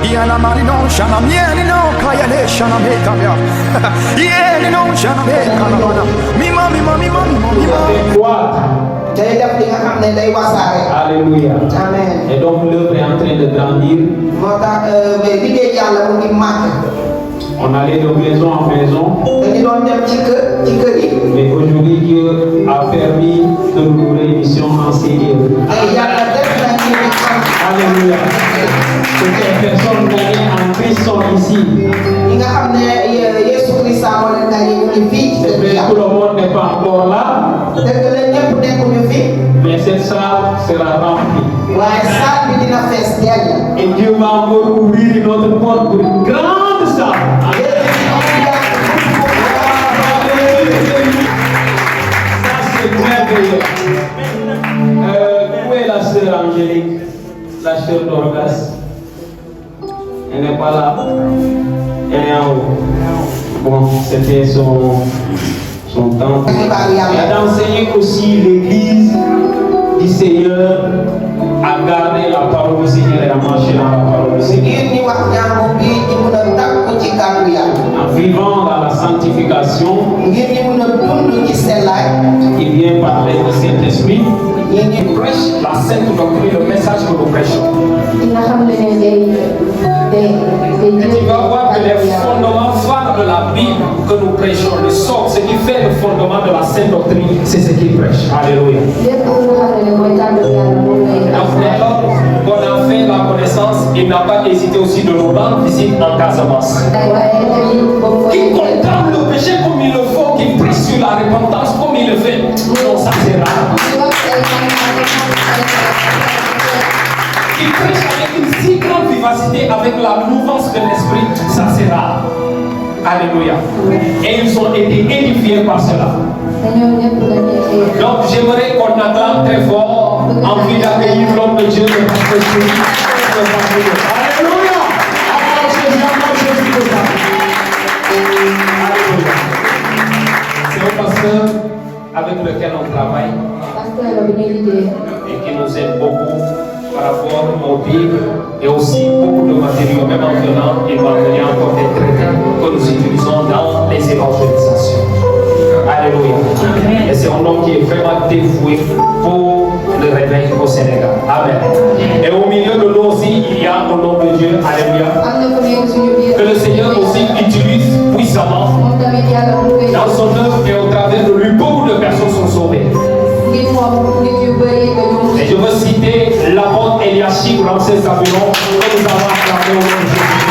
Yana marino shana mieni no kayale shana betaya. Yeni no shana betaya. Mima. Alléluia. Amen. Et donc l'œuvre est en train de grandir. On allait de maison en maison. Mais aujourd'hui, Dieu a permis de nous réussir en CD. Alléluia. Toutes les personnes gagnées en Christ sont ici. Mais tout le monde n'est pas encore là. Mais cette salle sera remplie. Et Dieu va encore ouvrir notre porte pour une grande salle. Ça c'est merveilleux. Où est la sœur Angélique? La sœur Dorcas? Elle n'est pas là. Elle est en haut. Bon, c'était son temps. Elle a enseigné aussi l'église du Seigneur à garder la parole du Seigneur et à marcher dans la parole du Seigneur. En vivant dans la sanctification, il vient parler du Saint-Esprit. Il prêche la sainte doctrine, le message que nous prêchons. Et tu vas voir que les fondements phares de la Bible que nous prêchons, le socle, ce qui fait le fondement de la sainte doctrine, c'est ce qu'il prêche. Alléluia. Donc, dès lors qu'on a fait la connaissance, il n'a pas hésité aussi de nous rendre visite en Casamance. Qui contemple le péché comme il le faut, qui prêche sur la repentance comme il le fait. Non, ça c'est rare. Qui prêche avec une si grande vivacité, avec la mouvance de l'esprit, ça c'est rare. Alléluia. Et ils ont été édifiés par cela. Donc j'aimerais qu'on acclame très fort en vue d'accueillir l'homme de Dieu, le pasteur Jésus. Alléluia. Alléluia. C'est un pasteur avec lequel on travaille et qui nous aide beaucoup par rapport aux Bibles et aussi beaucoup de matériaux. Même en venant, il m'a donné encore des traités que nous utilisons dans les évangélisations. Alléluia. Et c'est un homme qui est vraiment dévoué pour le réveil au Sénégal. Amen. Et au milieu de nous aussi, il y a au nom de Dieu. Alléluia. Que le Seigneur aussi utilise puissamment dans son œuvre et au travers de lui, beaucoup de personnes sont sauvées. Et je veux citer l'apôtre Eliashib Ramsès Zabulon que nous avons acclamé au nom de Jésus.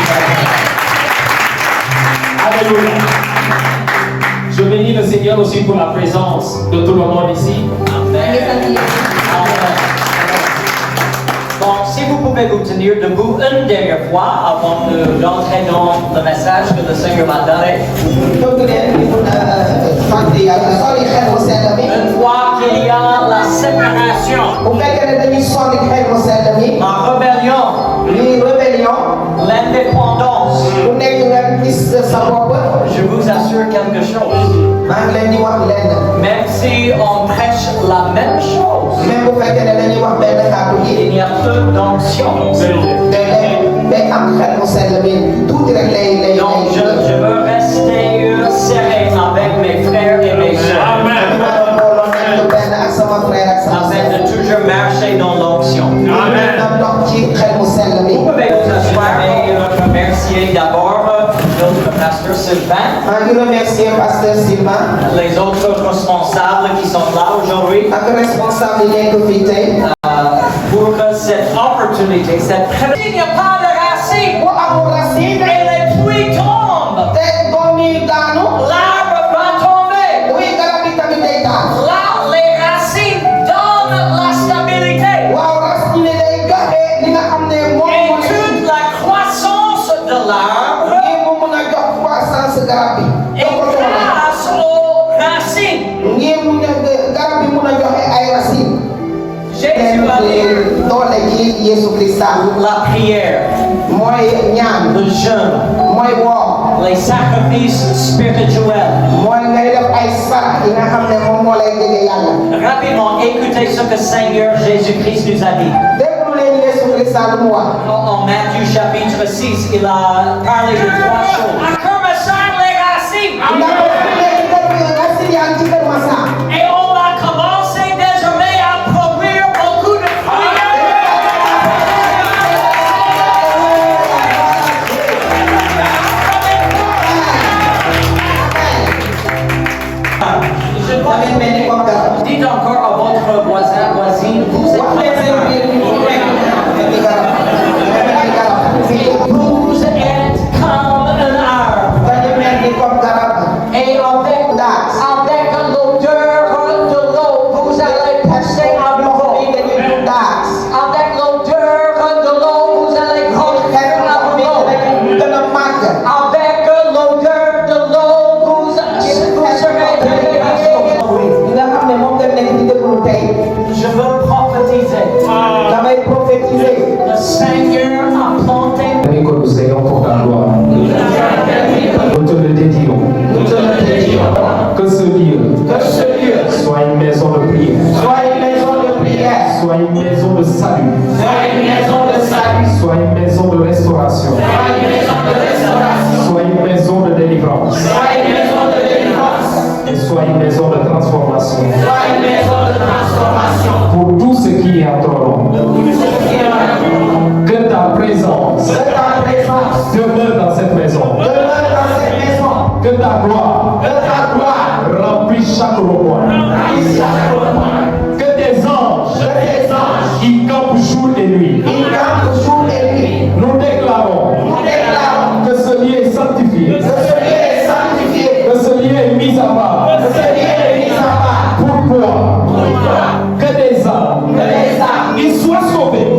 Alléluia. Je bénis le Seigneur aussi pour la présence de tout le monde ici. Amen. Amen. Bon, si vous pouvez vous tenir debout une dernière fois avant d'entrer dans le message que le Seigneur m'a donné. Une fois qu'il y a la séparation, la rébellion, l'indépendance, je vous assure quelque chose. Même si on prêche la même chose, il y a peu d'onction. Donc je veux rester serré avec mes frères et mes soeurs. Afin de toujours marcher dans l'onction. Vous pouvez vous asseoir et remercier d'abord notre pasteur Sylvain. Les autres responsables qui sont là aujourd'hui. Pour que cette opportunité, cette il n'y a pas de racine. Et les pluies tombent. L'arbre va tomber. Là, les racines donnent la stabilité. Et toute la croissance de l'arbre est grâce aux racines. Jésus a dit la prière, le jeûne, les sacrifices spirituels. Rapidement, écoutez ce que Seigneur Jésus-Christ nous a dit. En Matthieu chapitre 6, il a parlé de 3 choses. Et on va commencer désormais à produire beaucoup de fruits. Dites encore à votre voisine, vous êtes comme un arbre. Et avec l'odeur de l'eau, vous allez pousser à nouveau. Avec l'odeur de l'eau, vous allez construire à nouveau. Avec l'odeur de l'eau, vous serez Je veux prophétiser. Le Seigneur a planté. Que nous ayons pour ta gloire. Nous te le dédions. Que ce lieu soit une maison de prière. Soit une maison de salut. Soit une maison de restauration. Soit une maison de délivrance. Et soit une maison de transformation. Pour tout ce qui est en ton nom. Que ta présence demeure dans cette maison. Que ta gloire remplisse chaque recoin. Que tes anges qui campent jour et nuit. Nous déclarons que ce lieu est sanctifié. Que ce lieu est mis à part. Pourquoi? Que des âmes ils soient sauvés.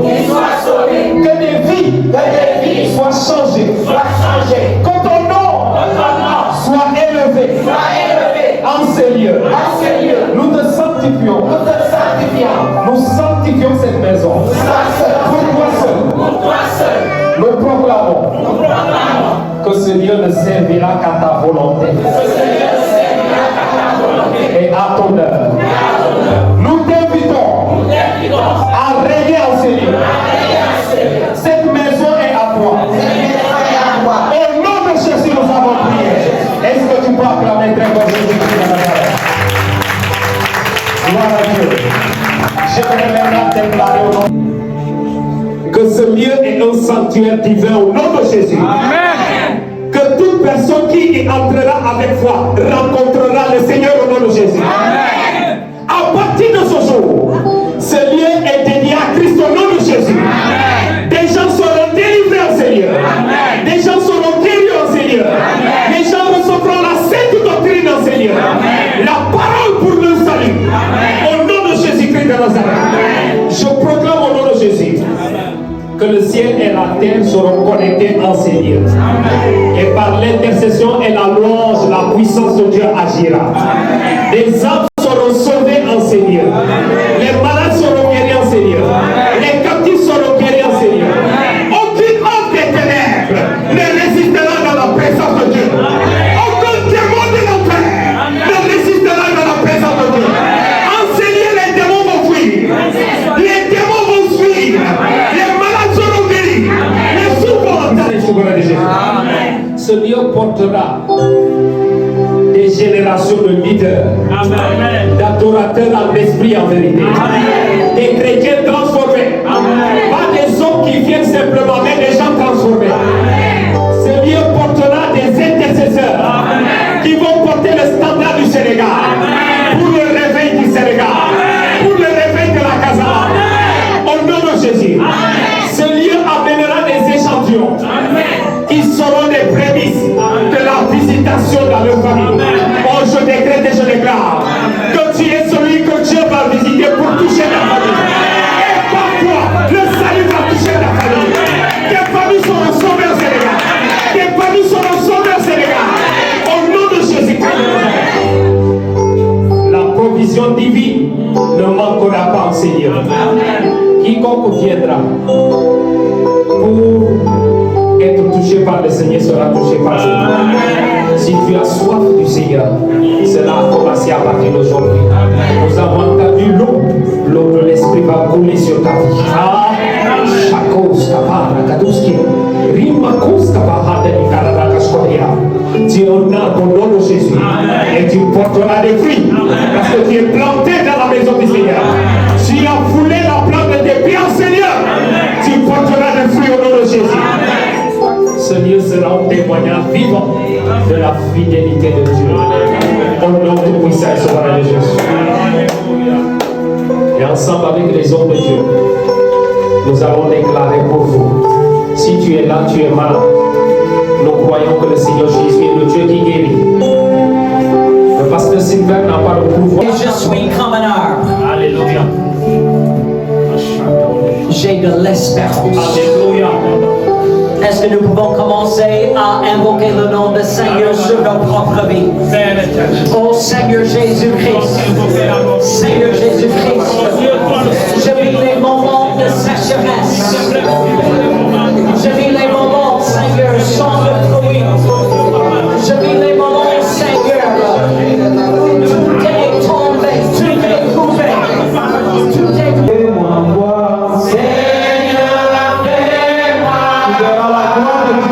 Que des vies soient changées. Que ton nom soit élevé en ces lieux. Nous te sanctifions. Nous sanctifions cette maison. Pour toi seul. Nous proclamons que ce lieu ne servira qu'à ta volonté et à ton œuvre. Nous t'invitons à régner en ces lieux. Cette maison est à toi. Au nom de Jésus, nous avons prié. Est-ce que tu peux acclamer très fort Jésus-Christ de Nazareth? Gloire à Dieu. J'aimerais maintenant déclarer au nom que ce lieu est un sanctuaire divin au nom de Jésus. Amen. Que toute personne qui y entrera avec foi rencontrera le Seigneur au nom de Jésus. Amen. À partir de ce jour, ce lieu est dédié à Christ au nom de Jésus. Amen. Des gens seront délivrés en ces lieux. Amen. Des gens seront guéris en ces lieux. Amen. Les gens recevront la sainte doctrine en ces lieux. Amen. La parole pour le salut. Amen. Au nom de Jésus-Christ de Nazareth. Amen. Je proclame au nom de Jésus que le ciel et la terre seront connectés en ces lieux. Amen. Et par l'intercession et la louange, la puissance de Dieu agira. Amen. Les âmes seront sauvées en ces lieux. Amen. Les malades seront guéris en ces lieux. Amen. Les captifs seront guéris en ces lieux. Amen. Aucune œuvre des ténèbres ne résistera dans la présence de Dieu. Amen. Aucun démon de l'enfer ne résistera dans la présence de Dieu. Amen. En ces lieux, les démons vont fuir. Les démons vont fuir. Les malades seront guéris. Les sourds vont entendre. Ce lieu portera des générations de leaders, d'adorateurs en esprit et en vérité. Amen. Des chrétiens transformés. Amen. Pas des hommes qui viennent simplement, mais des gens transformés. Amen. Ce lieu portera des intercesseurs. Amen. Qui vont porter le standard du Sénégal. Amen. Pour le réveil du Sénégal. Amen. Pour le réveil de la Casa. Au nom de Jésus. Amen. Ce lieu amènera des échantillons. Amen. Qui seront les prémices de la visitation dans leur famille. Oh, je décrète et je déclare que tu es celui que Dieu va visiter pour toucher ta famille. Et par toi, le salut va toucher ta famille. Tes familles seront sauvées au Sénégal. Tes familles seront sauvées au Sénégal. Au nom de Jésus-Christ. La provision divine ne manquera pas en Seigneur. Quiconque viendra pour être touché par le Seigneur sera touché par le Seigneur. Si tu as soif du Seigneur, cela a commencé à partir d'aujourd'hui. Nous avons entendu l'eau de l'Esprit va couler sur ta vie. Amen. Tu honores ton nom de Jésus. Et tu porteras des fruits. Parce que tu es planté dans la maison du Seigneur. Tu as foulé la plante de tes pieds au Seigneur. Tu porteras des fruits au nom de Jésus. Ce lieu sera un témoignage vivant de la fidélité de Dieu. Au nom du puissant et souverain de Jésus. Et ensemble avec les hommes de Dieu, nous allons déclarer pour vous. Si tu es là, tu es malade. Nous croyons que le Seigneur Jésus est le Dieu qui guérit. Le pasteur Sylvain n'a pas le pouvoir. Je suis comme un arbre. Alléluia. J'ai de l'espérance. Alléluia. Est-ce que nous pouvons commencer à invoquer le nom de Seigneur sur nos propres vies? Oh Seigneur Jésus-Christ, Seigneur Jésus-Christ, je vis les moments de sécheresse. Je vis les moments, Seigneur, sans le fruit. Je vis les moments, Seigneur, tout est tombé, tout est coupé, tout est coupé. Tu verras la gloire de Dieu.